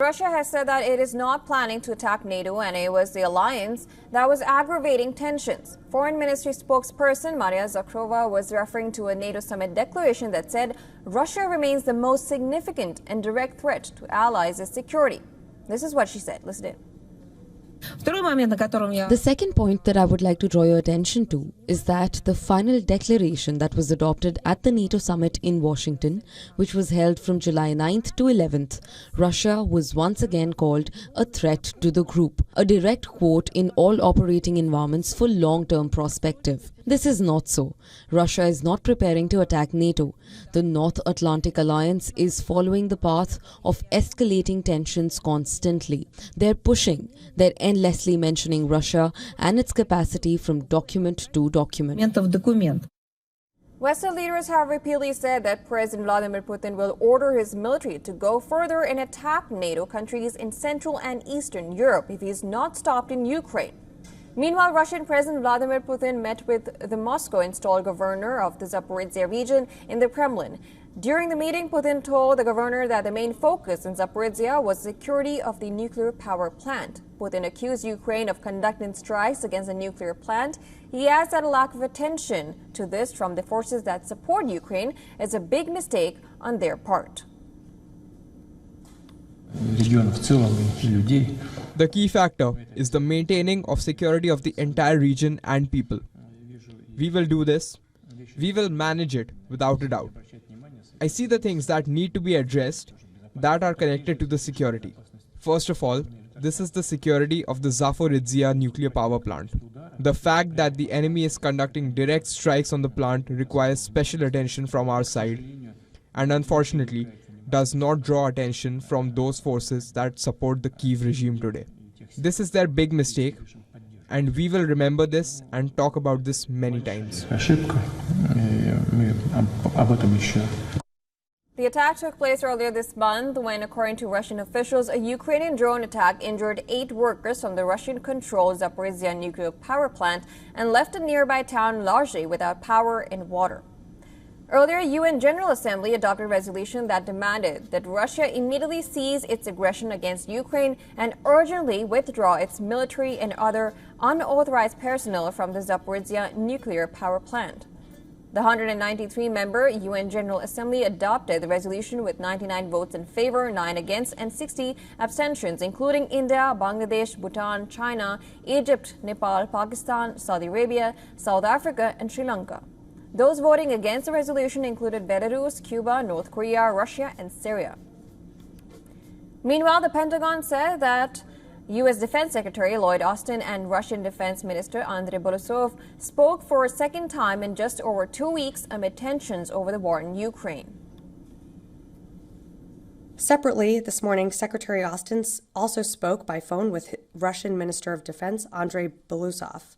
Russia has said that it is not planning to attack NATO and it was the alliance that was aggravating tensions. Foreign Ministry spokesperson Maria Zakharova was referring to a NATO summit declaration that said Russia remains the most significant and direct threat to allies' security. This is what she said. Listen in. The second point that I would like to draw your attention to is that the final declaration that was adopted at the NATO summit in Washington, which was held from July 9th to 11th, Russia was once again called a threat to the group, a direct quote in all operating environments for long-term perspective. This is not so. Russia is not preparing to attack NATO. The North Atlantic Alliance is following the path of escalating tensions constantly. They're pushing, they're endlessly mentioning Russia and its capacity from document to document. Western leaders have repeatedly said that President Vladimir Putin will order his military to go further and attack NATO countries in Central and Eastern Europe if he is not stopped in Ukraine. Meanwhile, Russian President Vladimir Putin met with the Moscow-installed governor of the Zaporizhia region in the Kremlin. During the meeting, Putin told the governor that the main focus in Zaporizhia was security of the nuclear power plant. Putin accused Ukraine of conducting strikes against the nuclear plant. He adds that a lack of attention to this from the forces that support Ukraine is a big mistake on their part. The key factor is the maintaining of security of the entire region and people. We will do this. We will manage it without a doubt. I see the things that need to be addressed that are connected to the security. First of all, this is the security of the Zaporizhia nuclear power plant. The fact that the enemy is conducting direct strikes on the plant requires special attention from our side and unfortunately does not draw attention from those forces that support the Kyiv regime today. This is their big mistake, and we will remember this and talk about this many times. The attack took place earlier this month when, according to Russian officials, a Ukrainian drone attack injured 8 workers from the Russian-controlled Zaporizhia nuclear power plant and left a nearby town largely without power and water. Earlier, UN General Assembly adopted a resolution that demanded that Russia immediately cease its aggression against Ukraine and urgently withdraw its military and other unauthorized personnel from the Zaporizhia nuclear power plant. The 193-member UN General Assembly adopted the resolution with 99 votes in favor, 9 against, and 60 abstentions, including India, Bangladesh, Bhutan, China, Egypt, Nepal, Pakistan, Saudi Arabia, South Africa, and Sri Lanka. Those voting against the resolution included Belarus, Cuba, North Korea, Russia, and Syria. Meanwhile, the Pentagon said that U.S. Defense Secretary Lloyd Austin and Russian Defense Minister Andrei Borisov spoke for a second time in just over 2 weeks amid tensions over the war in Ukraine. Separately, this morning, Secretary Austin also spoke by phone with Russian Minister of Defense Andrei Borisov.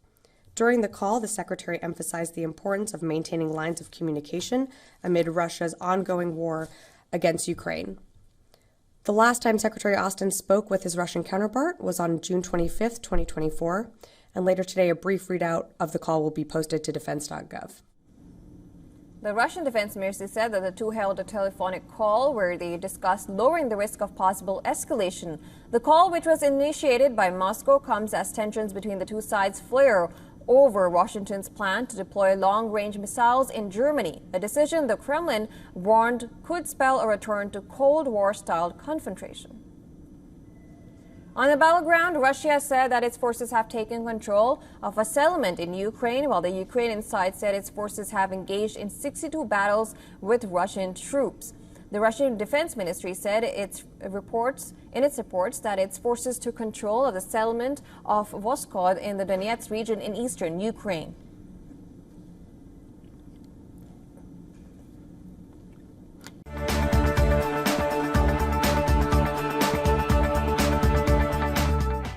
During the call, the Secretary emphasized the importance of maintaining lines of communication amid Russia's ongoing war against Ukraine. The last time Secretary Austin spoke with his Russian counterpart was on June 25, 2024, and later today a brief readout of the call will be posted to defense.gov. The Russian Defense Ministry said that the two held a telephonic call where they discussed lowering the risk of possible escalation. The call, which was initiated by Moscow, comes as tensions between the two sides flare over Washington's plan to deploy long-range missiles in Germany, a decision the Kremlin warned could spell a return to Cold War-style confrontation. On the battleground, Russia said that its forces have taken control of a settlement in Ukraine, while the Ukrainian side said its forces have engaged in 62 battles with Russian troops. The Russian Defense Ministry said in its reports that its forces took control of the settlement of Voskod in the Donetsk region in eastern Ukraine.